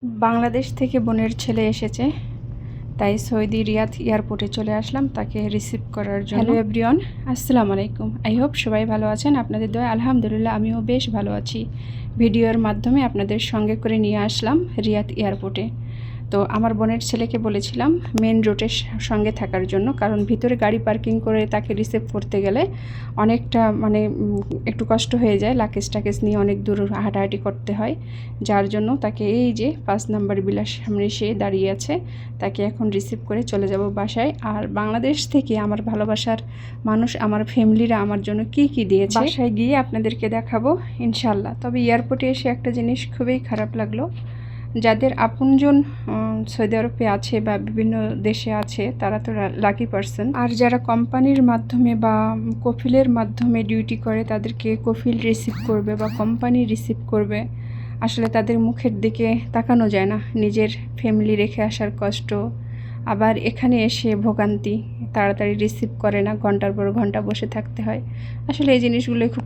বাংলাদেশ থেকে বোনের ছেলে এসেছে, তাই সৌদি রিয়াদ এয়ারপোর্টে চলে আসলাম তাকে রিসিভ করার জন্য। হ্যালো এভরিওয়ান, আসসালামু আলাইকুম। আই হোপ সবাই ভালো আছেন। আপনাদের দোয়া আলহামদুলিল্লাহ আমিও বেশ ভালো আছি। ভিডিওর মাধ্যমে আপনাদের সঙ্গে করে নিয়ে আসলাম রিয়াদ এয়ারপোর্টে। তো আমার বোনের ছেলেকে বলেছিলাম মেন রোডের সঙ্গে থাকার জন্য, কারণ ভিতরে গাড়ি পার্কিং করে তাকে রিসিভ করতে গেলে অনেকটা একটু কষ্ট হয়ে যায়, লাগেজ টাকেজ নিয়ে অনেক দূর হাঁটাহাঁটি করতে হয়। যার জন্য তাকে এই যে 5 নম্বর বিলাস সামনে সে দাঁড়িয়ে আছে, তাকে এখন রিসিভ করে চলে যাব বাসায়। আর বাংলাদেশ থেকে আমার ভালোবাসার মানুষ, আমার ফ্যামিলিরা আমার জন্য কি কি দিয়েছে বাসায় গিয়ে আপনাদেরকে দেখাবো ইনশাল্লাহ। তবে এয়ারপোর্টে এসে একটা জিনিস খুবই খারাপ লাগলো, যাদের আপনজন সৌদি আরবে আছে বা বিভিন্ন দেশে আছে তারা তো লাকি পারসন, আর যারা কোম্পানির মাধ্যমে বা কফিলের মাধ্যমে ডিউটি করে তাদেরকে কফিল রিসিভ করবে বা কোম্পানি রিসিভ করবে, আসলে তাদের মুখের দিকে তাকানো যায় না। নিজের ফ্যামিলি রেখে আসার কষ্ট, আবার এখানে এসে ভোগান্তি, তাড়াতাড়ি রিসিভ করে না, ঘন্টার পর ঘন্টা বসে থাকতে হয়। আসলে এই জিনিসগুলোই খুব